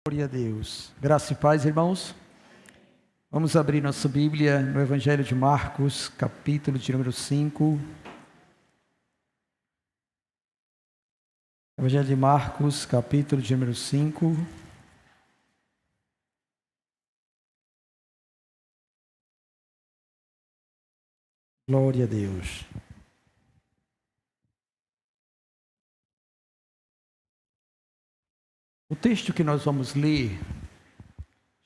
Glória a Deus. Graça e paz, irmãos. Vamos abrir nossa Bíblia no Evangelho de Marcos, capítulo de número 5. Evangelho de Marcos, capítulo de número 5. Glória a Deus. O texto que nós vamos ler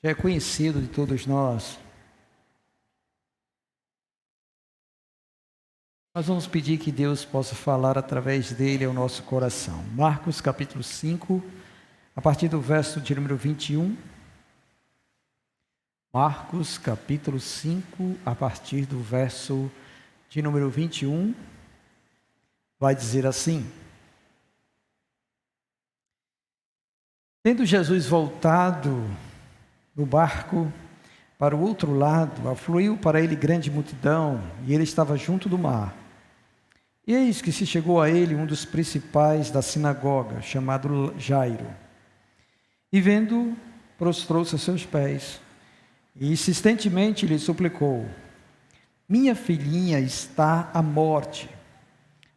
já é conhecido de todos nós. Nós vamos pedir que Deus possa falar através dele ao nosso coração. Marcos capítulo 5, a partir do verso de número 21. Marcos capítulo 5, a partir do verso de número 21, vai dizer assim: Tendo Jesus voltado no barco para o outro lado, afluiu para ele grande multidão, e ele estava junto do mar. E eis que se chegou a ele um dos principais da sinagoga, chamado Jairo. E vendo, prostrou-se a seus pés, e insistentemente lhe suplicou: Minha filhinha está à morte.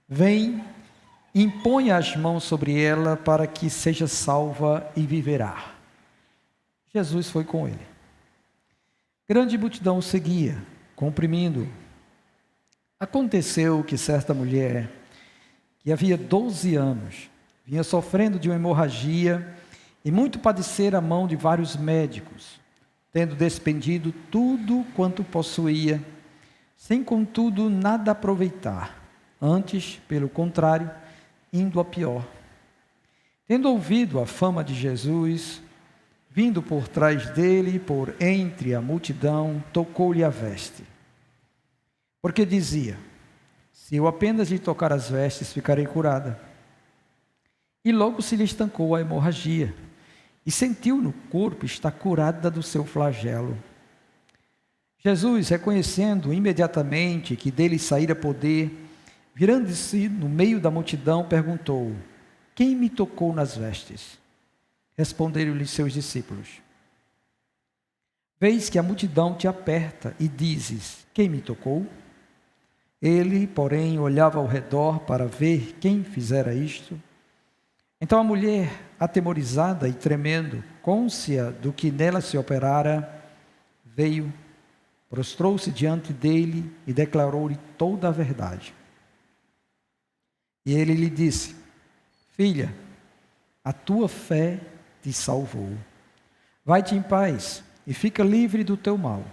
Vem, impõe as mãos sobre ela para que seja salva e viverá. Jesus foi com ele. Grande multidão o seguia, comprimindo-o. Aconteceu que certa mulher, que havia 12 anos, vinha sofrendo de uma hemorragia e muito padecera a mão de vários médicos, tendo despendido tudo quanto possuía, sem contudo nada aproveitar, antes, pelo contrário, indo a pior. Tendo ouvido a fama de Jesus, vindo por trás dele, por entre a multidão, tocou-lhe a veste. Porque dizia: se eu apenas lhe tocar as vestes, ficarei curada. E logo se lhe estancou a hemorragia, e sentiu no corpo estar curada do seu flagelo. Jesus, reconhecendo imediatamente que dele saíra poder, virando-se no meio da multidão, perguntou: Quem me tocou nas vestes? Responderam-lhe seus discípulos: Vês que a multidão te aperta e dizes: Quem me tocou? Ele, porém, olhava ao redor para ver quem fizera isto. Então a mulher, atemorizada e tremendo, cônscia do que nela se operara, veio, prostrou-se diante dele e declarou-lhe toda a verdade. E ele lhe disse: Filha, a tua fé te salvou. Vai-te em paz e fica livre do teu mal.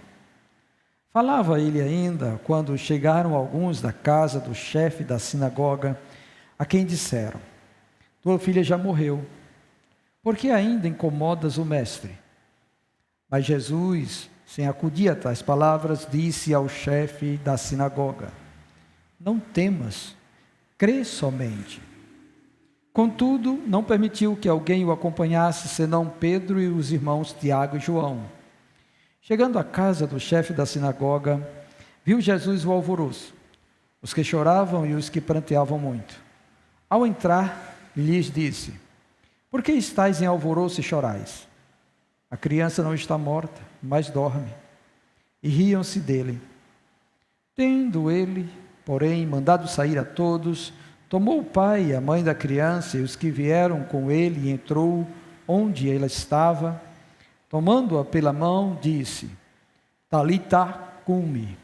Falava ele ainda quando chegaram alguns da casa do chefe da sinagoga, a quem disseram: Tua filha já morreu, por que ainda incomodas o mestre? Mas Jesus, sem acudir a tais palavras, disse ao chefe da sinagoga: Não temas, crê somente. Contudo, não permitiu que alguém o acompanhasse, senão Pedro e os irmãos Tiago e João. Chegando à casa do chefe da sinagoga, viu Jesus o alvoroço, os que choravam e os que pranteavam muito. Ao entrar, lhes disse: Por que estáis em alvoroço e chorais? A criança não está morta, mas dorme. E riam-se dele. Tendo ele, porém, mandado sair a todos, tomou o pai e a mãe da criança e os que vieram com ele e entrou onde ela estava. Tomando-a pela mão, disse: Talita cumi,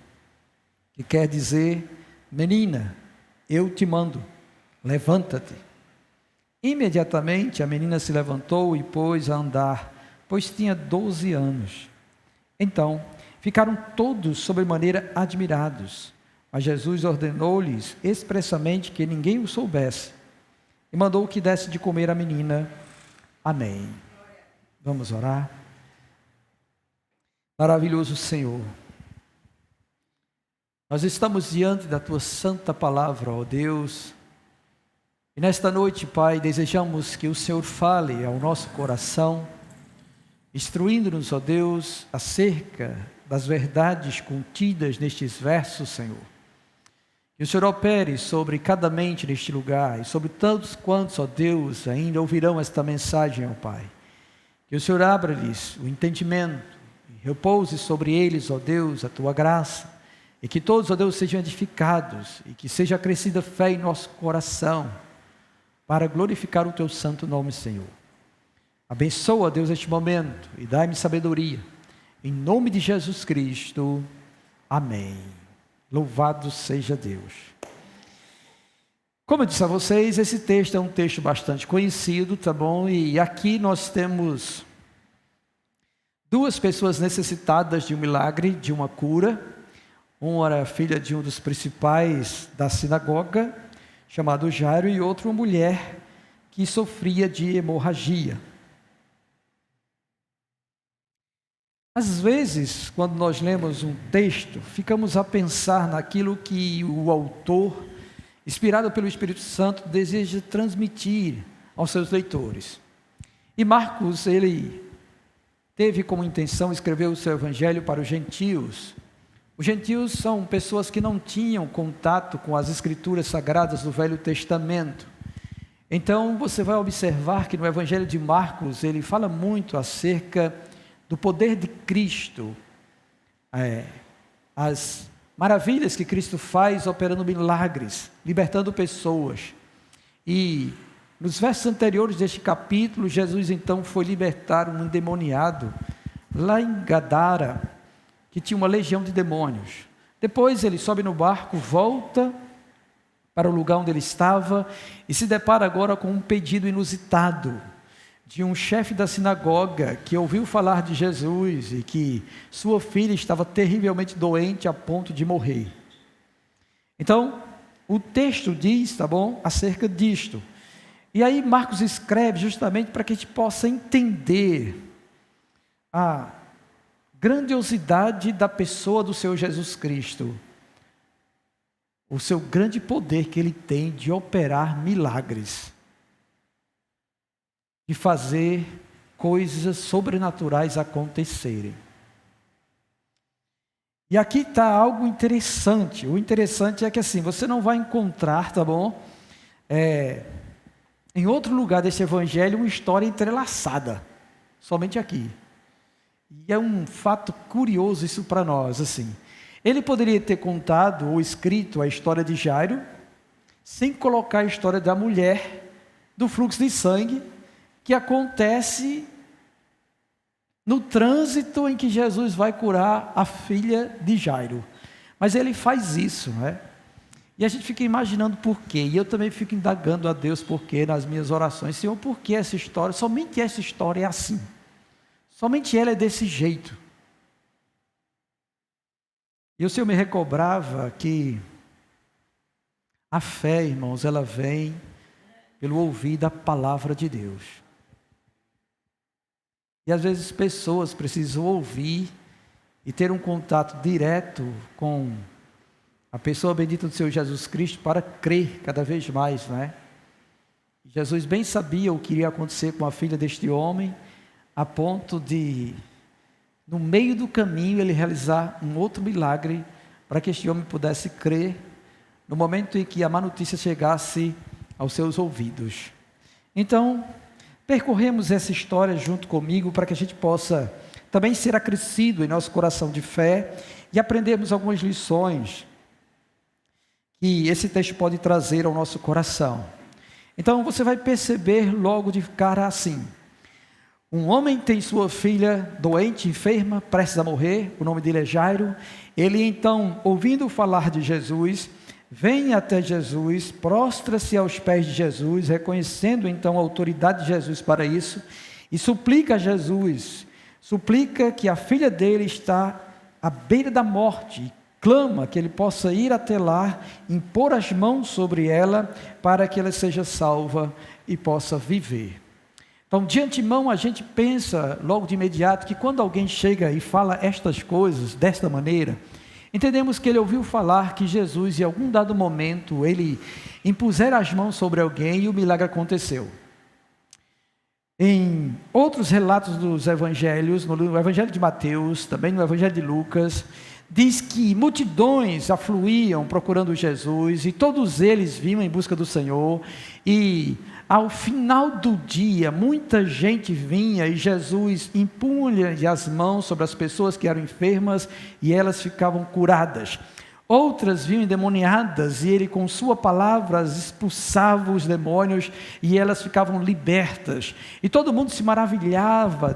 que quer dizer: Menina, eu te mando, levanta-te. Imediatamente a menina se levantou e pôs a andar, pois tinha 12 anos. Então ficaram todos sobremaneira admirados. Mas Jesus ordenou-lhes expressamente que ninguém o soubesse, e mandou que desse de comer à menina. Amém. Vamos orar. Maravilhoso Senhor, nós estamos diante da Tua santa palavra, ó Deus, e nesta noite, Pai, desejamos que o Senhor fale ao nosso coração, instruindo-nos, ó Deus, acerca das verdades contidas nestes versos, Senhor. Que o Senhor opere sobre cada mente neste lugar e sobre tantos quantos, ó Deus, ainda ouvirão esta mensagem, ó Pai. Que Que o Senhor abra-lhes o entendimento, e repouse sobre eles, ó Deus, a tua graça, e que todos, ó Deus, sejam edificados, e que seja acrescida fé em nosso coração, para glorificar o teu santo nome, Senhor. Abençoa, Deus, este momento, e dai-me sabedoria, em nome de Jesus Cristo, amém. Louvado seja Deus. Como eu disse a vocês, esse texto é um texto bastante conhecido, tá bom? E aqui nós temos duas pessoas necessitadas de um milagre, de uma cura. Uma era filha de um dos principais da sinagoga, chamado Jairo, e outra uma mulher que sofria de hemorragia. Às vezes, quando nós lemos um texto, ficamos a pensar naquilo que o autor, inspirado pelo Espírito Santo, deseja transmitir aos seus leitores. E Marcos, ele teve como intenção escrever o seu evangelho para os gentios. Os gentios são pessoas que não tinham contato com as escrituras sagradas do Velho Testamento. Então, você vai observar que no evangelho de Marcos, ele fala muito acerca do poder de Cristo, as maravilhas que Cristo faz operando milagres, libertando pessoas. E nos versos anteriores deste capítulo, Jesus então foi libertar um endemoniado lá em Gadara, que tinha uma legião de demônios. Depois ele sobe no barco, volta para o lugar onde ele estava e se depara agora com um pedido inusitado de um chefe da sinagoga que ouviu falar de Jesus e que sua filha estava terrivelmente doente a ponto de morrer. Então, o texto diz, tá bom, acerca disto. E aí Marcos escreve justamente para que a gente possa entender a grandiosidade da pessoa do Senhor Jesus Cristo, o seu grande poder que Ele tem de operar milagres, de fazer coisas sobrenaturais acontecerem. E aqui está algo interessante. O interessante é que assim, você não vai encontrar, tá bom? Em outro lugar desse evangelho, uma história entrelaçada, somente aqui. E é um fato curioso isso para nós, assim. Ele poderia ter contado ou escrito a história de Jairo, sem colocar a história da mulher do fluxo de sangue, que acontece no trânsito em que Jesus vai curar a filha de Jairo. Mas ele faz isso, né? E a gente fica imaginando por quê. E eu também fico indagando a Deus por quê nas minhas orações. Senhor, por que essa história? Somente essa história é assim. Somente ela é desse jeito. E o Senhor me recobrava que a fé, irmãos, ela vem pelo ouvir da palavra de Deus. E às vezes pessoas precisam ouvir e ter um contato direto com a pessoa bendita do Senhor Jesus Cristo para crer cada vez mais, não é? Jesus bem sabia o que iria acontecer com a filha deste homem, a ponto de, no meio do caminho, ele realizar um outro milagre para que este homem pudesse crer no momento em que a má notícia chegasse aos seus ouvidos. Então, percorremos essa história junto comigo para que a gente possa também ser acrescido em nosso coração de fé e aprendermos algumas lições que esse texto pode trazer ao nosso coração. Então você vai perceber logo de cara assim: um homem tem sua filha doente, enferma, prestes a morrer, o nome dele é Jairo. Ele então, ouvindo falar de Jesus, vem até Jesus, prostra-se aos pés de Jesus, reconhecendo então a autoridade de Jesus para isso, e suplica a Jesus, suplica que a filha dele está à beira da morte, clama que ele possa ir até lá, impor as mãos sobre ela, para que ela seja salva e possa viver. Então, de antemão, a gente pensa logo de imediato que quando alguém chega e fala estas coisas desta maneira, entendemos que ele ouviu falar que Jesus, em algum dado momento, ele impusera as mãos sobre alguém e o milagre aconteceu. Em outros relatos dos evangelhos, no evangelho de Mateus, também no evangelho de Lucas, diz que multidões afluíam procurando Jesus, e todos eles vinham em busca do Senhor, e ao final do dia, muita gente vinha, e Jesus impunha as mãos sobre as pessoas que eram enfermas, e elas ficavam curadas. Outras vinham endemoniadas, e ele com sua palavra expulsava os demônios, e elas ficavam libertas. E todo mundo se maravilhava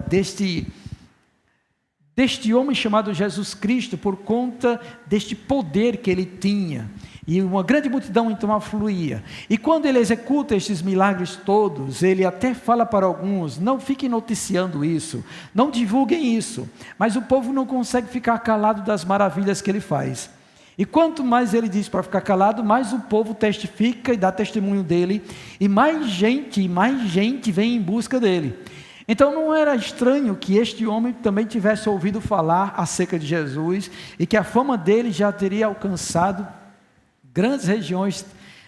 deste homem chamado Jesus Cristo, por conta deste poder que ele tinha. E uma grande multidão então afluía. E quando ele executa estes milagres todos, ele até fala para alguns: não fiquem noticiando isso, não divulguem isso. Mas o povo não consegue ficar calado das maravilhas que ele faz. E quanto mais ele diz para ficar calado, mais o povo testifica e dá testemunho dele, e mais gente vem em busca dele. Então não era estranho que este homem também tivesse ouvido falar acerca de Jesus, e que a fama dele já teria alcançado grandes regiões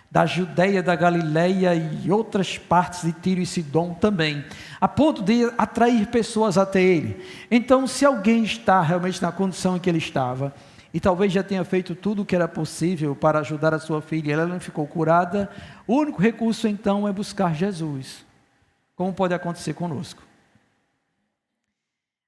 da Judeia, da Galileia e outras partes de Tiro e Sidom também, a ponto de atrair pessoas até ele. Então, se alguém está realmente na condição em que ele estava, e talvez já tenha feito tudo o que era possível para ajudar a sua filha, e ela não ficou curada, o único recurso então é buscar Jesus, como pode acontecer conosco.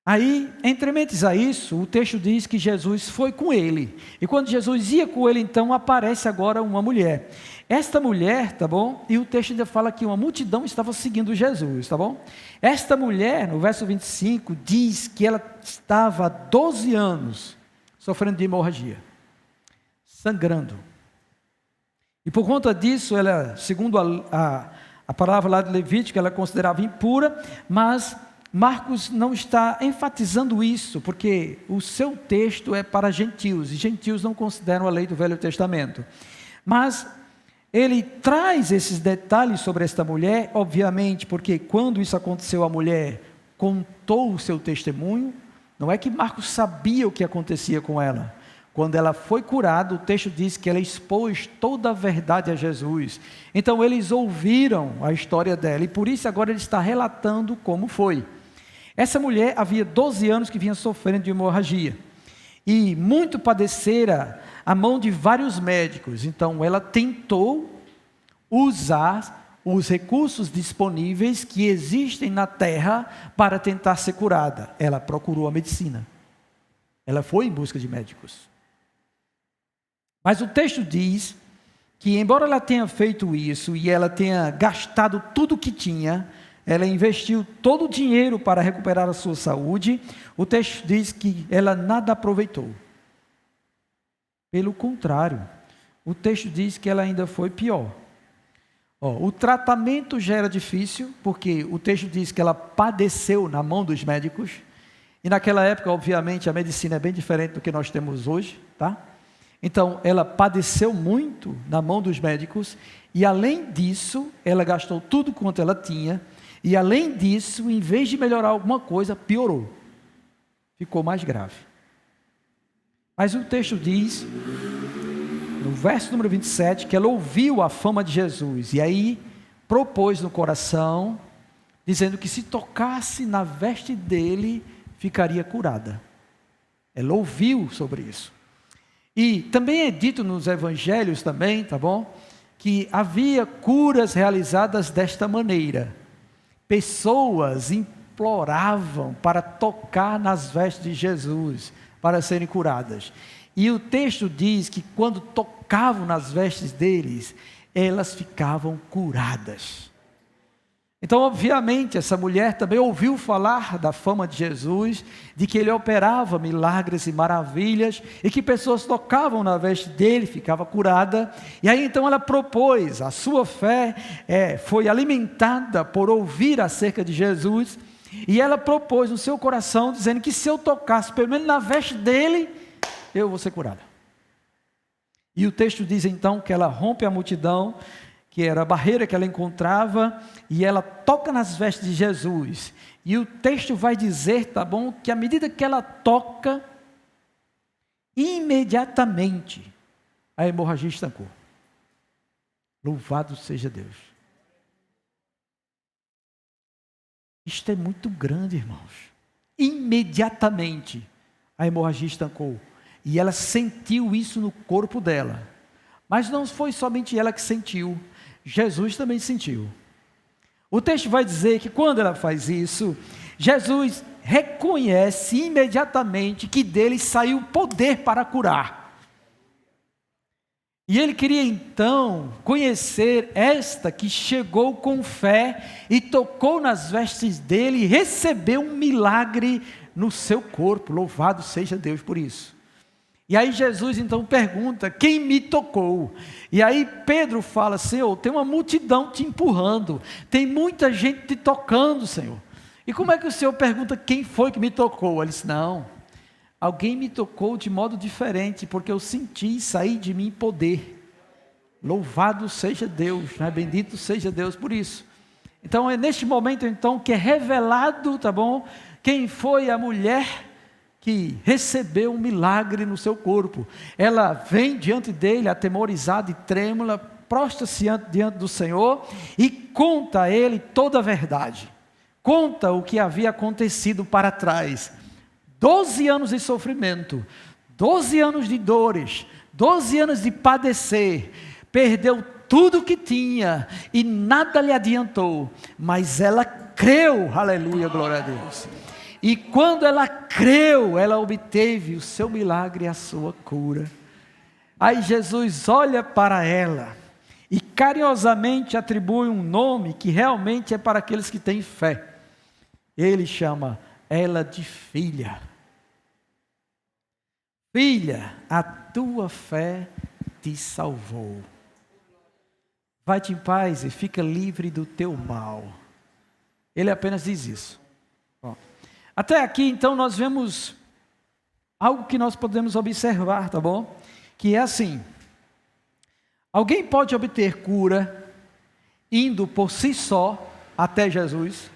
Aí, entre mentes a isso, o texto diz que Jesus foi com ele, e quando Jesus ia com ele, então aparece agora uma mulher. Esta mulher, tá bom? E o texto ainda fala que uma multidão estava seguindo Jesus, tá bom? Esta mulher, no verso 25, diz que ela estava há 12 anos sofrendo de hemorragia, sangrando. E por conta disso, ela, segundo a palavra lá de Levítico, ela considerava impura, mas Marcos não está enfatizando isso, porque o seu texto é para gentios, e gentios não consideram a lei do Velho Testamento. Mas ele traz esses detalhes sobre esta mulher, obviamente, porque quando isso aconteceu, a mulher contou o seu testemunho. Não é que Marcos sabia o que acontecia com ela. Quando ela foi curada, o texto diz que ela expôs toda a verdade a Jesus. Então eles ouviram a história dela, e por isso agora ele está relatando como foi. Essa mulher havia 12 anos que vinha sofrendo de hemorragia, e muito padecera a mão de vários médicos. Então ela tentou usar os recursos disponíveis que existem na terra para tentar ser curada. Ela procurou a medicina, ela foi em busca de médicos. Mas o texto diz que, embora ela tenha feito isso e ela tenha gastado tudo o que tinha, ela investiu todo o dinheiro para recuperar a sua saúde, o texto diz que ela nada aproveitou. Pelo contrário, o texto diz que ela ainda foi pior. O tratamento já era difícil, porque o texto diz que ela padeceu na mão dos médicos, e naquela época, obviamente, a medicina é bem diferente do que nós temos hoje, tá? Então, ela padeceu muito na mão dos médicos, e além disso, ela gastou tudo quanto ela tinha, e além disso, em vez de melhorar alguma coisa, piorou. Ficou mais grave. Mas o texto diz, no verso número 27, que ela ouviu a fama de Jesus, e aí propôs no coração, dizendo que se tocasse na veste dele, ficaria curada. Ela ouviu sobre isso. E também é dito nos evangelhos também, tá bom? Que havia curas realizadas desta maneira. Pessoas imploravam para tocar nas vestes de Jesus, para serem curadas. E o texto diz que quando tocavam nas vestes deles, elas ficavam curadas. Então, obviamente, essa mulher também ouviu falar da fama de Jesus, de que ele operava milagres e maravilhas, e que pessoas tocavam na veste dele, ficava curada. E aí então ela propôs, a sua fé foi alimentada por ouvir acerca de Jesus, e ela propôs no seu coração, dizendo que se eu tocasse pelo menos na veste dele, eu vou ser curada. E o texto diz então que ela rompe a multidão, que era a barreira que ela encontrava, e ela toca nas vestes de Jesus. E o texto vai dizer, tá bom, que à medida que ela toca, imediatamente a hemorragia estancou. Louvado seja Deus. Isto é muito grande, irmãos. Imediatamente a hemorragia estancou. E ela sentiu isso no corpo dela. Mas não foi somente ela que sentiu, Jesus também sentiu. O texto vai dizer que quando ela faz isso, Jesus reconhece imediatamente que dele saiu poder para curar. E ele queria então conhecer esta que chegou com fé e tocou nas vestes dele e recebeu um milagre no seu corpo. Louvado seja Deus por isso. E aí Jesus então pergunta: quem me tocou? E aí Pedro fala: Senhor, tem uma multidão te empurrando, tem muita gente te tocando, Senhor. E como é que o Senhor pergunta quem foi que me tocou? Ele disse: não, alguém me tocou de modo diferente, porque eu senti sair de mim poder. Louvado seja Deus, né? Bendito seja Deus por isso. Então é neste momento então que é revelado, tá bom? Quem foi a mulher que recebeu um milagre no seu corpo. Ela vem diante dele, atemorizada e trêmula, prostra-se diante do Senhor e conta a ele toda a verdade. Conta o que havia acontecido para trás. 12 anos de sofrimento, 12 anos de dores, 12 anos de padecer, perdeu tudo o que tinha e nada lhe adiantou, mas ela creu, aleluia, glória a Deus. E quando ela creu, ela obteve o seu milagre e a sua cura. Aí Jesus olha para ela e carinhosamente atribui um nome que realmente é para aqueles que têm fé. Ele chama ela de filha. Filha, a tua fé te salvou. Vai-te em paz e fica livre do teu mal. Ele apenas diz isso. Bom, até aqui, então, nós vemos algo que nós podemos observar, tá bom? Que é assim: alguém pode obter cura indo por si só até Jesus,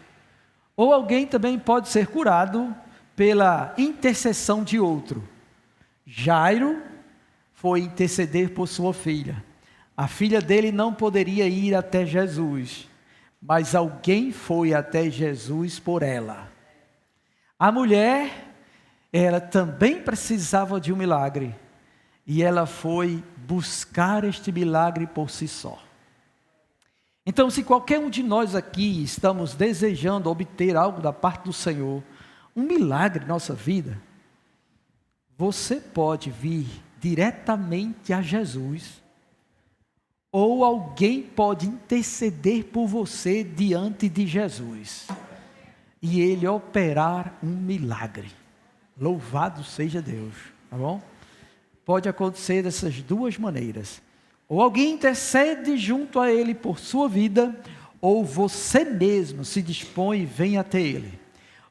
ou alguém também pode ser curado pela intercessão de outro. Jairo foi interceder por sua filha. A filha dele não poderia ir até Jesus, mas alguém foi até Jesus por ela. A mulher, ela também precisava de um milagre, e ela foi buscar este milagre por si só. Então, se qualquer um de nós aqui estamos desejando obter algo da parte do Senhor, um milagre em nossa vida, você pode vir diretamente a Jesus, ou alguém pode interceder por você diante de Jesus, e ele operar um milagre. Louvado seja Deus, tá bom? Pode acontecer dessas duas maneiras: ou alguém intercede junto a ele por sua vida, ou você mesmo se dispõe e vem até ele.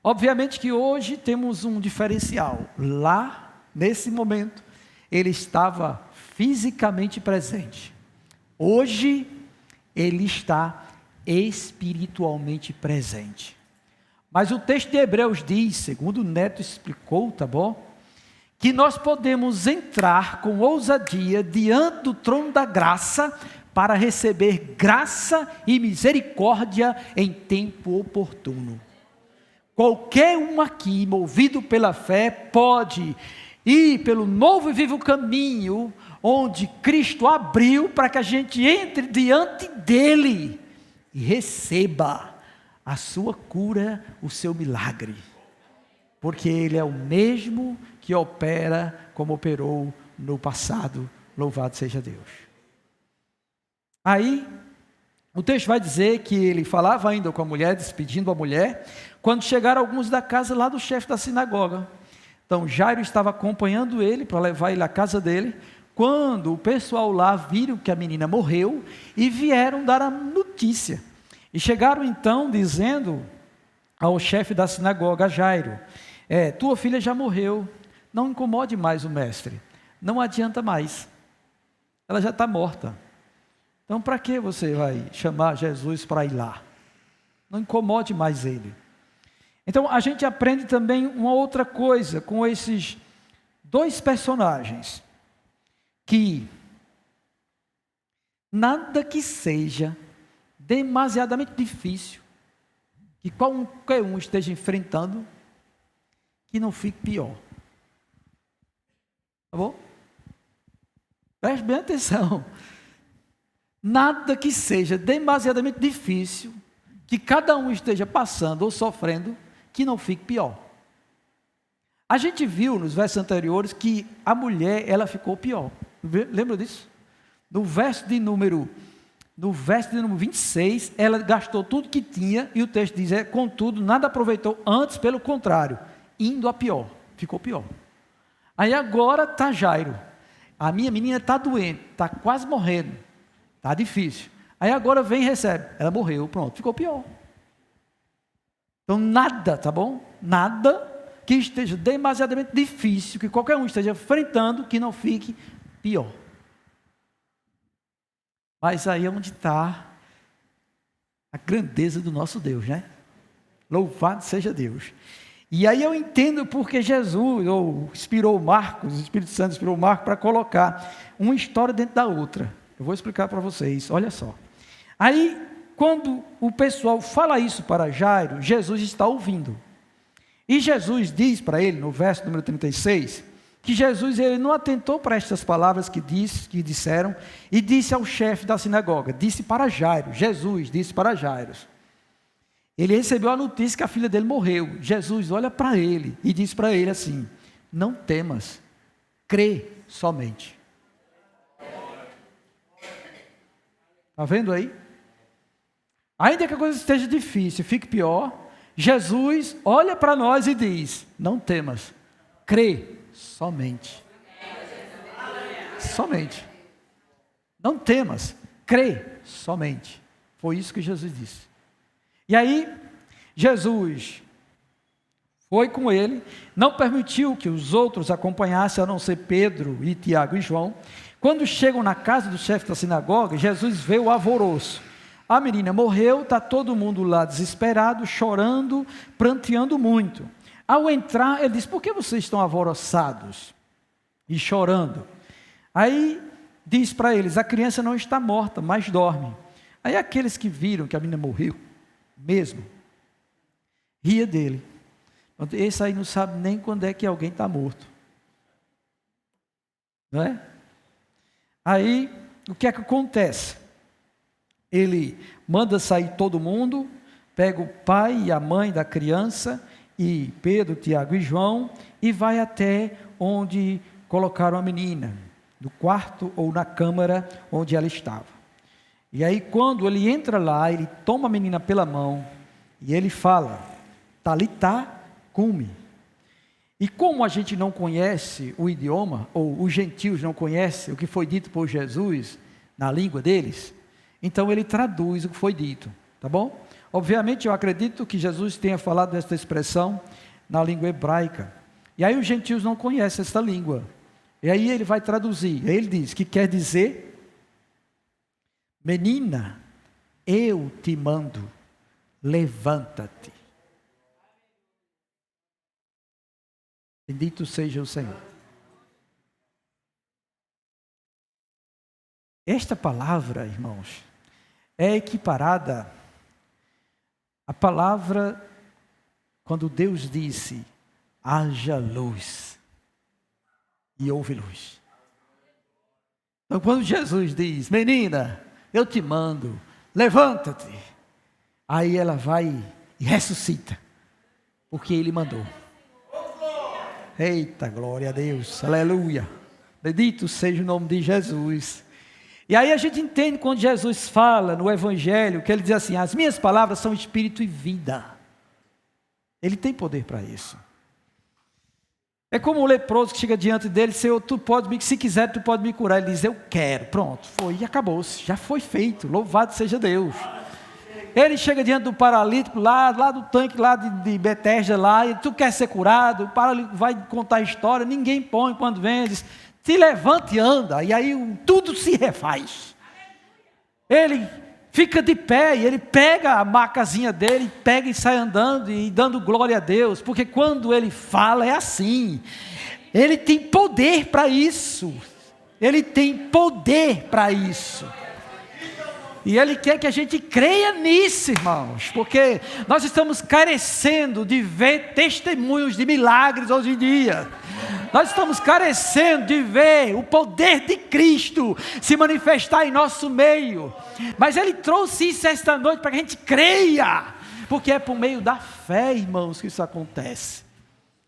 Obviamente que hoje temos um diferencial. Lá, nesse momento, ele estava fisicamente presente. Hoje, ele está espiritualmente presente. Mas o texto de Hebreus diz, segundo o Neto explicou, tá bom? Que nós podemos entrar com ousadia diante do trono da graça para receber graça e misericórdia em tempo oportuno. Qualquer um aqui, movido pela fé, pode ir pelo novo e vivo caminho onde Cristo abriu para que a gente entre diante dele e receba a sua cura, o seu milagre. Porque ele é o mesmo que opera como operou no passado. Louvado seja Deus. Aí, o texto vai dizer que ele falava ainda com a mulher, despedindo a mulher, quando chegaram alguns da casa lá do chefe da sinagoga. Então, Jairo estava acompanhando ele para levar ele à casa dele, quando o pessoal lá viram que a menina morreu e vieram dar a notícia. E chegaram então dizendo ao chefe da sinagoga, Jairo: tua filha já morreu, não incomode mais o mestre, não adianta mais, ela já está morta. Então para que você vai chamar Jesus para ir lá? Não incomode mais ele. Então a gente aprende também uma outra coisa com esses dois personagens, que nada que seja demasiadamente difícil, que qualquer um esteja enfrentando, que não fique pior. Tá bom? Preste bem atenção. Nada que seja demasiadamente difícil, que cada um esteja passando ou sofrendo, que não fique pior. A gente viu nos versos anteriores que a mulher, ela ficou pior. Lembra disso? No verso de número 26, ela gastou tudo que tinha, e o texto diz, contudo, nada aproveitou, antes, pelo contrário, indo a pior, ficou pior. Aí agora está Jairo, a minha menina está doente, está quase morrendo, está difícil. Aí agora vem e recebe, ela morreu, pronto, ficou pior. Então nada, tá bom? Nada que esteja demasiadamente difícil, que qualquer um esteja enfrentando, que não fique pior. Mas aí é onde está a grandeza do nosso Deus, né? Louvado seja Deus. E aí eu entendo porque Jesus, ou inspirou Marcos, o Espírito Santo inspirou Marcos para colocar uma história dentro da outra. Eu vou explicar para vocês, olha só. Aí, quando o pessoal fala isso para Jairo, Jesus está ouvindo. E Jesus diz para ele, no verso número 36, que Jesus ele não atentou para estas palavras que disseram, e disse ao chefe da sinagoga, disse para Jairo, Jesus disse para Jairo. Ele recebeu a notícia que a filha dele morreu. Jesus olha para ele e diz para ele assim, não temas, crê somente. Está vendo aí? Ainda que a coisa esteja difícil, fique pior, Jesus olha para nós e diz, não temas, crê somente. Somente. Não temas, crê somente. Foi isso que Jesus disse. E aí, Jesus foi com ele, não permitiu que os outros acompanhassem, a não ser Pedro e Tiago e João. Quando chegam na casa do chefe da sinagoga, Jesus vê o alvoroço. A menina morreu, está todo mundo lá desesperado, chorando, pranteando muito. Ao entrar, ele diz, por que vocês estão alvoroçados e chorando? Aí diz para eles, a criança não está morta, mas dorme. Aí aqueles que viram que a menina morreu, mesmo, ria dele. Esse aí não sabe nem quando é que alguém está morto. Não é? Aí, o que é que acontece? Ele manda sair todo mundo, pega o pai e a mãe da criança, e Pedro, Tiago e João, e vai até onde colocaram a menina, no quarto ou na câmara onde ela estava. E aí quando ele entra lá, ele toma a menina pela mão, e ele fala, Talitá cumi. E como a gente não conhece o idioma, ou os gentios não conhecem o que foi dito por Jesus na língua deles, então ele traduz o que foi dito, tá bom? Obviamente eu acredito que Jesus tenha falado esta expressão na língua hebraica. E aí os gentios não conhecem essa língua. E aí ele vai traduzir. Aí ele diz que quer dizer, menina, eu te mando, levanta-te. Bendito seja o Senhor. Esta palavra, irmãos, é equiparada à palavra quando Deus disse, haja luz, e houve luz. Então quando Jesus diz, menina, eu te mando, levanta-te, aí ela vai e ressuscita, porque Ele mandou. Eita, glória a Deus, aleluia, bendito seja o nome de Jesus. E aí a gente entende quando Jesus fala no Evangelho, que ele diz assim, as minhas palavras são espírito e vida. Ele tem poder para isso. É como o leproso que chega diante dele, Senhor, se quiser tu pode me curar. Ele diz, eu quero, pronto, foi e acabou-se, já foi feito, louvado seja Deus. Ele chega diante do paralítico, lá do tanque lá de Betesda, lá, e tu quer ser curado, o paralítico vai contar a história, ninguém põe quando vem, ele diz, se levanta e anda, e aí tudo se refaz. Ele fica de pé, e ele pega a macazinha dele, pega e sai andando, e dando glória a Deus, porque quando ele fala é assim, ele tem poder para isso, ele tem poder para isso. E Ele quer que a gente creia nisso, irmãos, porque nós estamos carecendo de ver testemunhos de milagres hoje em dia. Nós estamos carecendo de ver o poder de Cristo se manifestar em nosso meio. Mas Ele trouxe isso esta noite para que a gente creia. Porque é por meio da fé, irmãos, que isso acontece.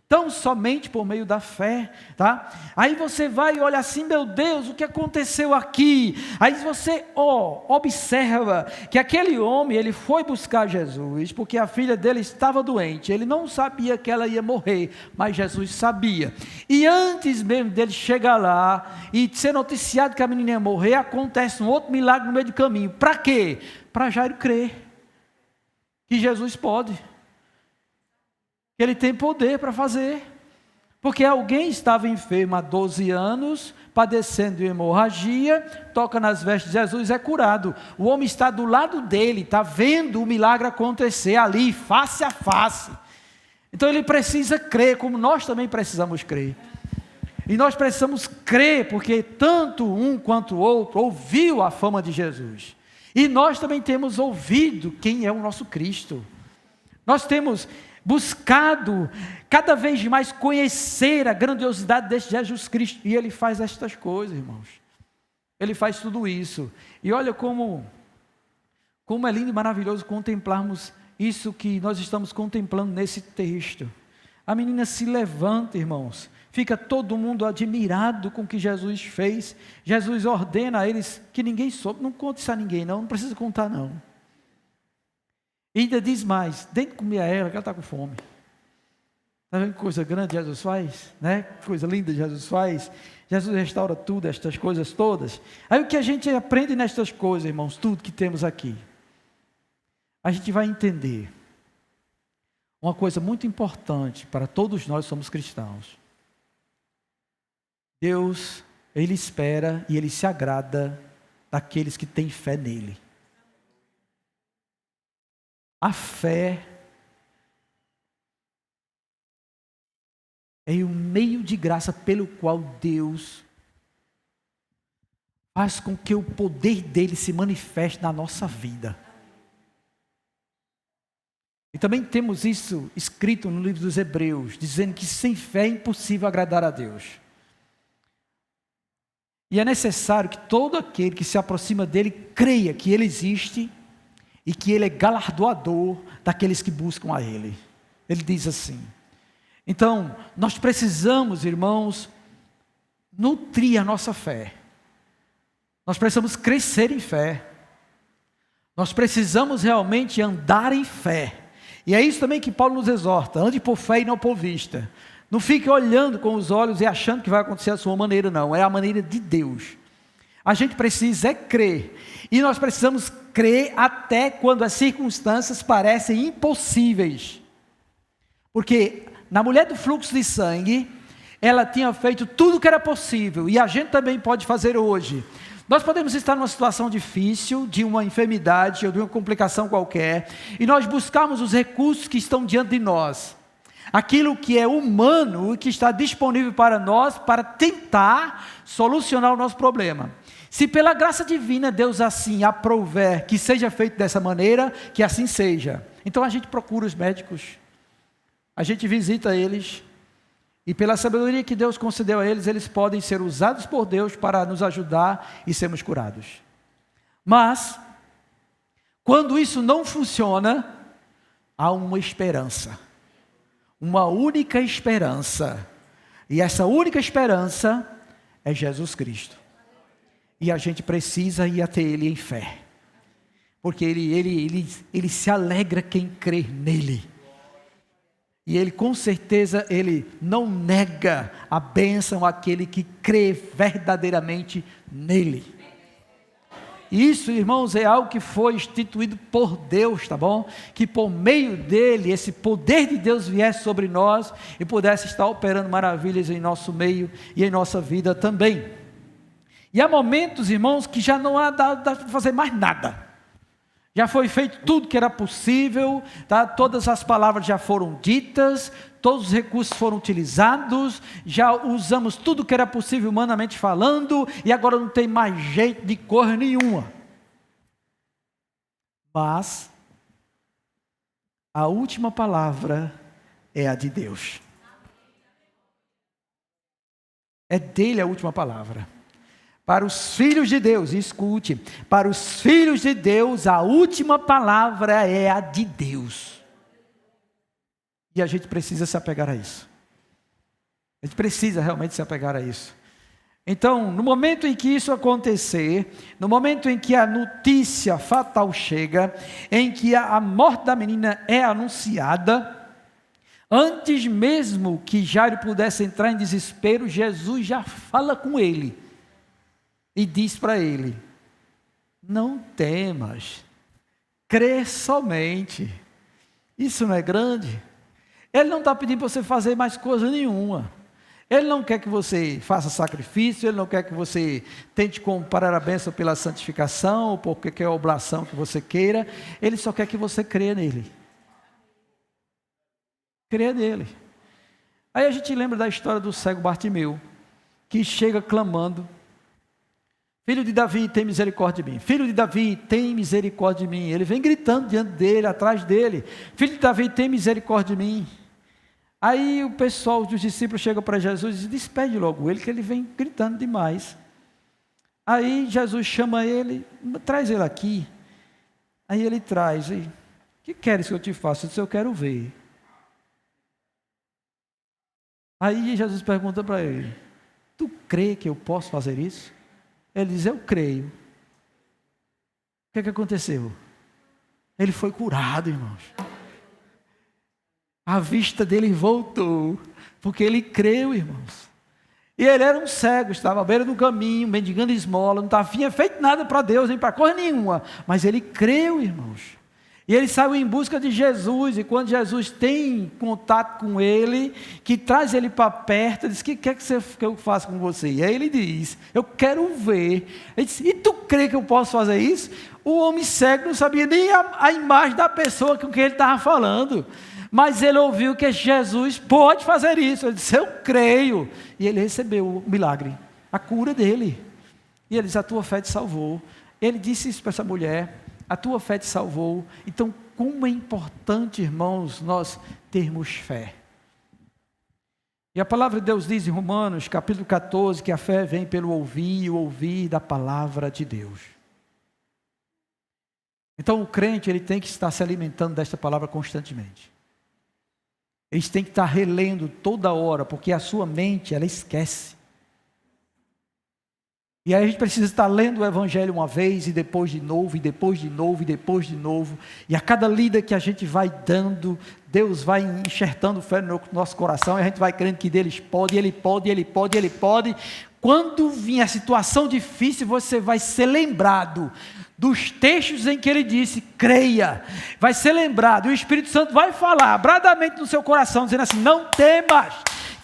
Tão somente por meio da fé, tá? Aí você vai e olha assim, meu Deus, o que aconteceu aqui? Aí você observa que aquele homem, ele foi buscar Jesus, porque a filha dele estava doente, ele não sabia que ela ia morrer, mas Jesus sabia. E antes mesmo dele chegar lá e ser noticiado que a menina ia morrer, acontece um outro milagre no meio do caminho. Para quê? Para Jairo crer que Jesus pode. Ele tem poder para fazer, porque alguém estava enfermo há 12 anos, padecendo de hemorragia, toca nas vestes de Jesus, é curado. O homem está do lado dele, está vendo o milagre acontecer ali, face a face. Então ele precisa crer, como nós também precisamos crer. E nós precisamos crer, porque tanto um quanto o outro ouviu a fama de Jesus. E nós também temos ouvido quem é o nosso Cristo. Nós temos buscado cada vez mais conhecer a grandiosidade deste Jesus Cristo, e Ele faz estas coisas, irmãos. Ele faz tudo isso. E olha como é lindo e maravilhoso contemplarmos isso que nós estamos contemplando nesse texto. A menina se levanta, irmãos, fica todo mundo admirado com o que Jesus fez. Jesus ordena a eles que ninguém soube, não conte isso a ninguém não precisa contar não. E ainda diz mais, tem que comer a ela, que ela está com fome. Está vendo que coisa grande Jesus faz? Né? Que coisa linda Jesus faz. Jesus restaura tudo, estas coisas todas. Aí o que a gente aprende nestas coisas, irmãos, tudo que temos aqui, a gente vai entender uma coisa muito importante para todos nós somos cristãos. Deus, Ele espera e Ele se agrada daqueles que têm fé nele. A fé é o meio de graça pelo qual Deus faz com que o poder dele se manifeste na nossa vida. E também temos isso escrito no livro dos Hebreus, dizendo que sem fé é impossível agradar a Deus. E é necessário que todo aquele que se aproxima dele creia que ele existe e que Ele é galardoador daqueles que buscam a Ele. Ele diz assim. Então, nós precisamos, irmãos, nutrir a nossa fé. Nós precisamos crescer em fé. Nós precisamos realmente andar em fé. E é isso também que Paulo nos exorta. Ande por fé e não por vista. Não fique olhando com os olhos e achando que vai acontecer a sua maneira, não. É a maneira de Deus. A gente precisa crer. E nós precisamos crer até quando as circunstâncias parecem impossíveis. Porque na mulher do fluxo de sangue, ela tinha feito tudo o que era possível. E a gente também pode fazer hoje. Nós podemos estar numa situação difícil, de uma enfermidade ou de uma complicação qualquer, e nós buscarmos os recursos que estão diante de nós. Aquilo que é humano e que está disponível para nós, para tentar solucionar o nosso problema. Se pela graça divina Deus assim aprouver que seja feito dessa maneira, que assim seja. Então a gente procura os médicos, a gente visita eles, e pela sabedoria que Deus concedeu a eles, eles podem ser usados por Deus para nos ajudar e sermos curados. Mas, quando isso não funciona, há uma esperança. Uma única esperança. E essa única esperança é Jesus Cristo. E a gente precisa ir até Ele em fé. Porque Ele se alegra quem crê nele. E Ele com certeza, Ele não nega a bênção àquele que crê verdadeiramente nele. Isso, irmãos, é algo que foi instituído por Deus, tá bom? Que por meio dele, esse poder de Deus viesse sobre nós e pudesse estar operando maravilhas em nosso meio e em nossa vida também. E há momentos, irmãos, que já não dá para fazer mais nada. Já foi feito tudo que era possível, tá? Todas as palavras já foram ditas, todos os recursos foram utilizados, já usamos tudo que era possível humanamente falando, e agora não tem mais jeito de cor nenhuma. Mas a última palavra é a de Deus. É dele a última palavra. Para os filhos de Deus, escute, para os filhos de Deus, a última palavra é a de Deus. E a gente precisa se apegar a isso. A gente precisa realmente se apegar a isso. Então, no momento em que isso acontecer, no momento em que a notícia fatal chega, em que a morte da menina é anunciada, antes mesmo que Jairo pudesse entrar em desespero, Jesus já fala com ele. E diz para ele: não temas, crê somente. Isso não é grande? Ele não está pedindo para você fazer mais coisa nenhuma. Ele não quer que você faça sacrifício, ele não quer que você tente comprar a bênção pela santificação, ou porque quer a oblação que você queira. Ele só quer que você creia nele. Creia nele. Aí a gente lembra da história do cego Bartimeu, que chega clamando: filho de Davi, tem misericórdia de mim. Filho de Davi, tem misericórdia de mim. Ele vem gritando diante dele, atrás dele: filho de Davi, tem misericórdia de mim. Aí o pessoal dos discípulos chega para Jesus e diz: despede logo ele, que ele vem gritando demais. Aí Jesus chama ele: traz ele aqui. Aí ele traz: o que queres que eu te faça? Eu disse: eu quero ver. Aí Jesus pergunta para ele: tu crê que eu posso fazer isso? Ele diz: eu creio. O que aconteceu? Ele foi curado, irmãos. A vista dele voltou, porque ele creu, irmãos. E ele era um cego, estava à beira do caminho, mendigando esmola, não tinha feito nada para Deus, nem para coisa nenhuma. Mas ele creu, irmãos. E ele saiu em busca de Jesus, e quando Jesus tem contato com ele, que traz ele para perto, ele diz: o que quer que eu faça com você? E aí ele diz: eu quero ver. Ele diz: e tu crê que eu posso fazer isso? O homem cego não sabia nem a imagem da pessoa com quem ele estava falando, mas ele ouviu que Jesus pode fazer isso. Ele disse: eu creio. E ele recebeu o milagre, a cura dele. E ele disse: a tua fé te salvou. Ele disse isso para essa mulher: a tua fé te salvou. Então, como é importante, irmãos, nós termos fé. E a palavra de Deus diz em Romanos, capítulo 14, que a fé vem pelo ouvir, e o ouvir da palavra de Deus. Então, o crente, ele tem que estar se alimentando desta palavra constantemente. Eles têm que estar relendo toda hora, porque a sua mente, ela esquece. E aí a gente precisa estar lendo o Evangelho uma vez, e depois de novo, e depois de novo, e depois de novo. E a cada lida que a gente vai dando, Deus vai enxertando fé no nosso coração, e a gente vai crendo que deles pode, Ele pode, Ele pode, Ele pode. Quando vir a situação difícil, você vai ser lembrado dos textos em que Ele disse: creia. Vai ser lembrado, e o Espírito Santo vai falar bradamente no seu coração, dizendo assim: não temas,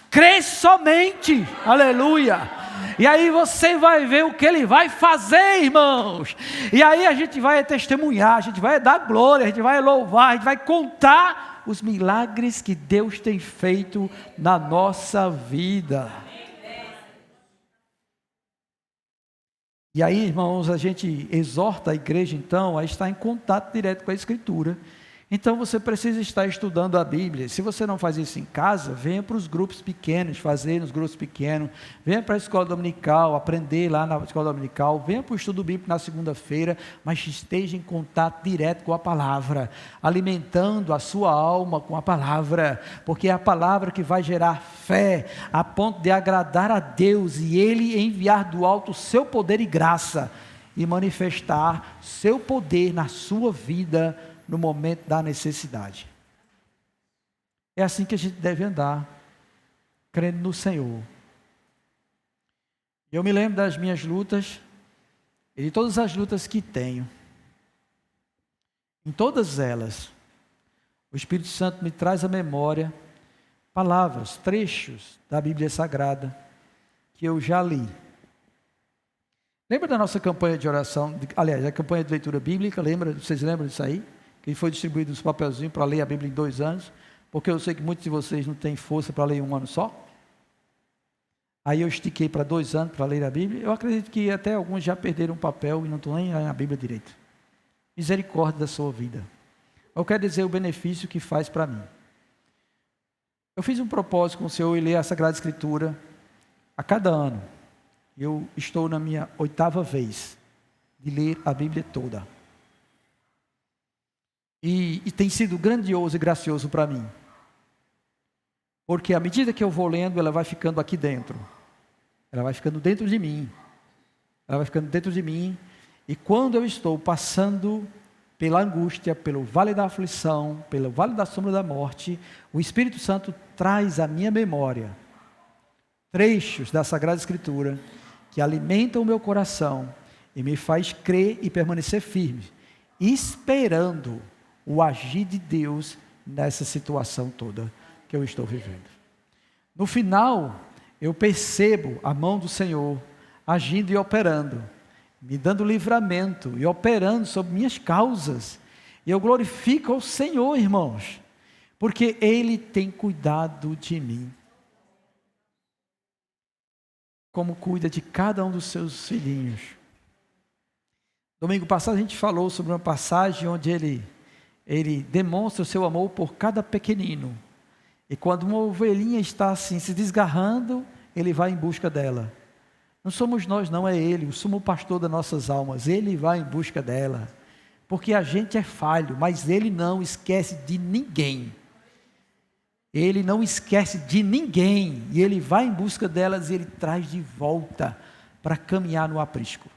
crê somente. Aleluia. E aí você vai ver o que Ele vai fazer, irmãos. E aí a gente vai testemunhar, a gente vai dar glória, a gente vai louvar, a gente vai contar os milagres que Deus tem feito na nossa vida. E aí, irmãos, a gente exorta a igreja, então, a estar em contato direto com a Escritura. Então, você precisa estar estudando a Bíblia. Se você não faz isso em casa, venha para os grupos pequenos, fazer nos grupos pequenos. Venha para a escola dominical, aprender lá na escola dominical. Venha para o estudo bíblico na segunda-feira, mas esteja em contato direto com a palavra, alimentando a sua alma com a palavra, porque é a palavra que vai gerar fé, a ponto de agradar a Deus e Ele enviar do alto o seu poder e graça, e manifestar seu poder na sua vida no momento da necessidade. É assim que a gente deve andar, crendo no Senhor. Eu me lembro das minhas lutas, e de todas as lutas que tenho. Em todas elas, o Espírito Santo me traz à memória palavras, trechos da Bíblia Sagrada, que eu já li. Lembra da nossa campanha de oração, aliás, a campanha de leitura bíblica, vocês lembram disso aí? Que foi distribuído os papelzinhos para ler a Bíblia em 2 anos, porque eu sei que muitos de vocês não têm força para ler em 1 ano só. Aí eu estiquei para 2 anos para ler a Bíblia. Eu acredito que até alguns já perderam o papel e não estão nem lendo a Bíblia direito. Misericórdia da sua vida. Eu quero dizer o benefício que faz para mim. Eu fiz um propósito com o Senhor em ler a Sagrada Escritura A cada ano, eu estou na minha 8ª vez de ler a Bíblia toda. E tem sido grandioso e gracioso para mim. Porque à medida que eu vou lendo, ela vai ficando aqui dentro. Ela vai ficando dentro de mim. Ela vai ficando dentro de mim. E quando eu estou passando pela angústia, pelo vale da aflição, pelo vale da sombra da morte, o Espírito Santo traz à minha memória trechos da Sagrada Escritura que alimentam o meu coração e me faz crer e permanecer firme, esperando o agir de Deus nessa situação toda que eu estou vivendo. No final, eu percebo a mão do Senhor agindo e operando, me dando livramento e operando sobre minhas causas. E eu glorifico ao Senhor, irmãos, porque Ele tem cuidado de mim, como cuida de cada um dos seus filhinhos. Domingo passado a gente falou sobre uma passagem onde ele demonstra o seu amor por cada pequenino. E quando uma ovelhinha está assim, se desgarrando, ele vai em busca dela. Não somos nós, não, é Ele, o sumo pastor das nossas almas. Ele vai em busca dela. Porque a gente é falho, mas Ele não esquece de ninguém. Ele não esquece de ninguém. E Ele vai em busca delas e Ele traz de volta para caminhar no aprisco.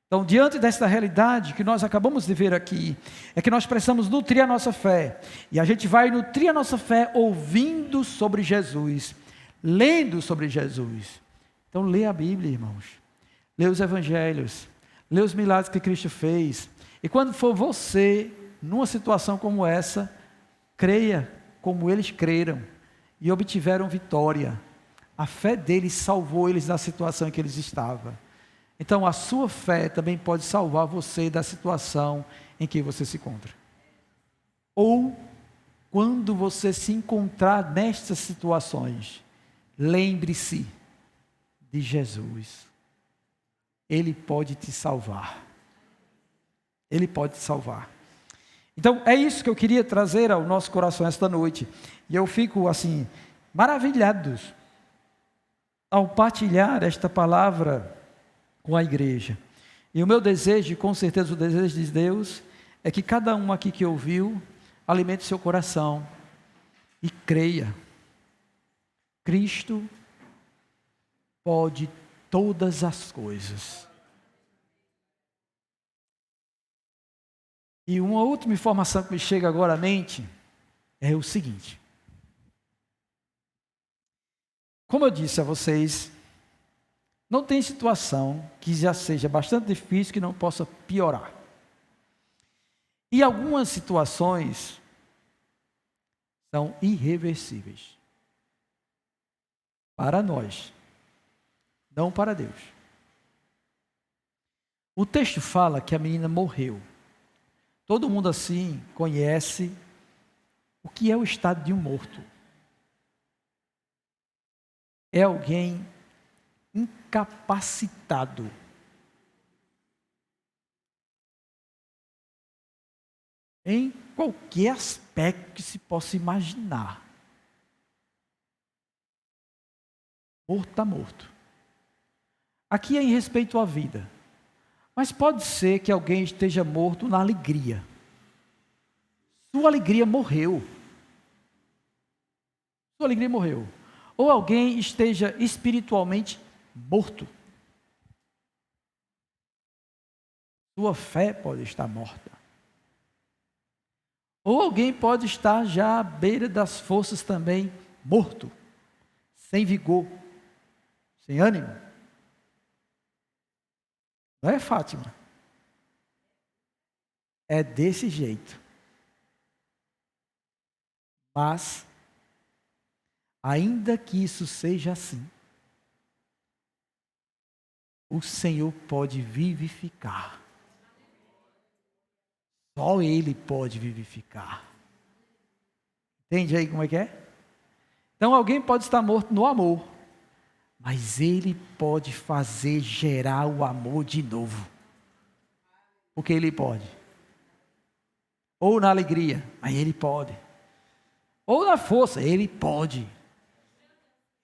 Então, diante desta realidade que nós acabamos de ver aqui, é que nós precisamos nutrir a nossa fé. E a gente vai nutrir a nossa fé ouvindo sobre Jesus, lendo sobre Jesus. Então, lê a Bíblia, irmãos. Lê os evangelhos. Lê os milagres que Cristo fez. E quando for você, numa situação como essa, creia como eles creram e obtiveram vitória. A fé deles salvou eles da situação em que eles estavam. Então, a sua fé também pode salvar você da situação em que você se encontra. Ou, quando você se encontrar nestas situações, lembre-se de Jesus. Ele pode te salvar. Ele pode te salvar. Então, é isso que eu queria trazer ao nosso coração esta noite. E eu fico, assim, maravilhado ao partilhar esta palavra com a igreja. E o meu desejo, com certeza o desejo de Deus, é que cada um aqui que ouviu, alimente seu coração e creia. Cristo pode todas as coisas. E uma última informação que me chega agora à mente é o seguinte. Como eu disse a vocês, não tem situação que já seja bastante difícil que não possa piorar. E algumas situações são irreversíveis. Para nós, não para Deus. O texto fala que a menina morreu. Todo mundo assim conhece o que é o estado de um morto. É alguém incapacitado. Em qualquer aspecto que se possa imaginar. Morto está morto. Aqui é em respeito à vida. Mas pode ser que alguém esteja morto na alegria. Sua alegria morreu. Sua alegria morreu. Ou alguém esteja espiritualmente morto. Sua fé pode estar morta. Ou alguém pode estar já à beira das forças também morto, sem vigor, sem ânimo. Não é, Fátima? É desse jeito. Mas, ainda que isso seja assim, o Senhor pode vivificar. Só Ele pode vivificar. Entende aí como é que é? Então alguém pode estar morto no amor, mas Ele pode fazer gerar o amor de novo. Porque Ele pode. Ou na alegria, mas Ele pode. Ou na força, Ele pode.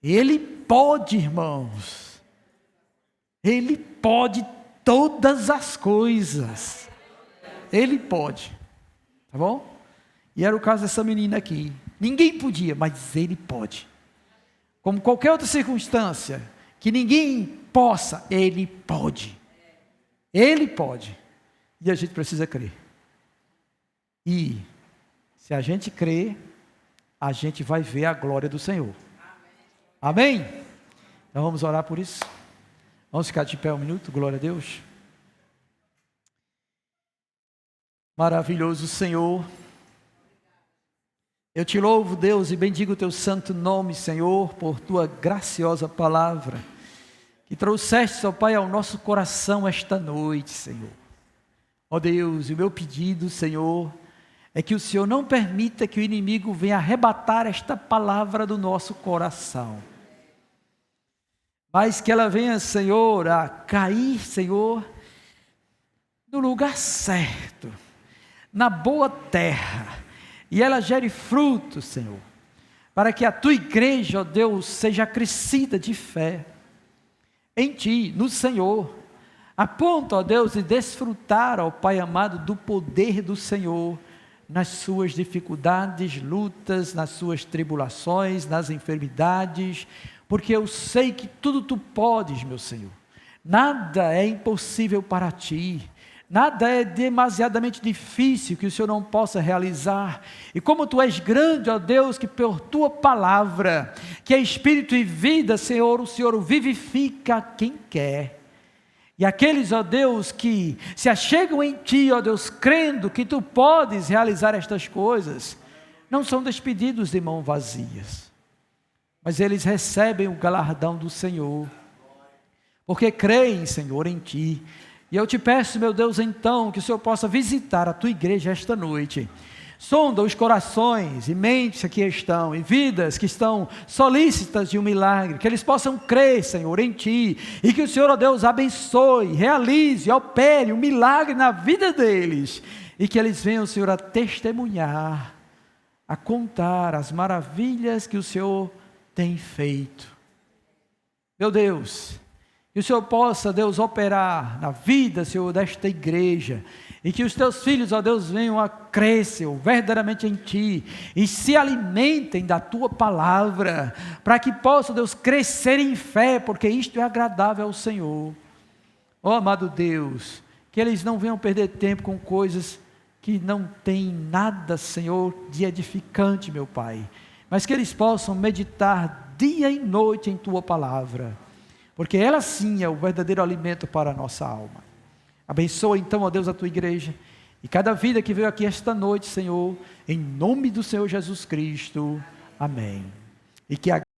Ele pode, irmãos. Ele pode todas as coisas. Ele pode. Tá bom? E era o caso dessa menina aqui. Ninguém podia, mas ele pode. Como qualquer outra circunstância que ninguém possa, ele pode. Ele pode. E a gente precisa crer. E se a gente crer, a gente vai ver a glória do Senhor. Amém? Então vamos orar por isso. Vamos ficar de pé um minuto, glória a Deus. Maravilhoso Senhor. Eu te louvo, Deus, e bendigo o teu santo nome, Senhor, por tua graciosa palavra, que trouxeste, ó Pai, ao nosso coração esta noite, Senhor. Ó Deus, e o meu pedido, Senhor, é que o Senhor não permita que o inimigo venha arrebatar esta palavra do nosso coração, mas que ela venha, Senhor, a cair, Senhor, no lugar certo, na boa terra, e ela gere frutos, Senhor, para que a tua igreja, ó Deus, seja crescida de fé em ti, no Senhor, a ponto, ó Deus, de desfrutar, ó Pai amado, do poder do Senhor, nas suas dificuldades, lutas, nas suas tribulações, nas enfermidades, porque eu sei que tudo tu podes, meu Senhor, nada é impossível para ti, nada é demasiadamente difícil que o Senhor não possa realizar, e como tu és grande, ó Deus, que por tua palavra, que é espírito e vida, Senhor, o Senhor vivifica quem quer, e aqueles, ó Deus, que se achegam em ti, ó Deus, crendo que tu podes realizar estas coisas, não são despedidos de mãos vazias, mas eles recebem o galardão do Senhor, porque creem, Senhor, em ti. E eu te peço, meu Deus, então, que o Senhor possa visitar a tua igreja esta noite. Sonda os corações e mentes que aqui estão, e vidas que estão solícitas de um milagre, que eles possam crer, Senhor, em ti, e que o Senhor, ó Deus, abençoe, realize, opere um milagre na vida deles, e que eles venham, Senhor, a testemunhar, a contar as maravilhas que o Senhor tem feito. Meu Deus, que o Senhor possa, Deus, operar na vida, Senhor, desta igreja, e que os teus filhos, ó Deus, venham a crer, Senhor, verdadeiramente em ti, e se alimentem da tua palavra, para que possam, Deus, crescer em fé, porque isto é agradável ao Senhor. Ó amado Deus, que eles não venham perder tempo com coisas que não têm nada, Senhor, de edificante, meu Pai, mas que eles possam meditar dia e noite em tua palavra, porque ela sim é o verdadeiro alimento para a nossa alma. Abençoa então, ó Deus, a tua igreja, e cada vida que veio aqui esta noite, Senhor, em nome do Senhor Jesus Cristo, amém. E que a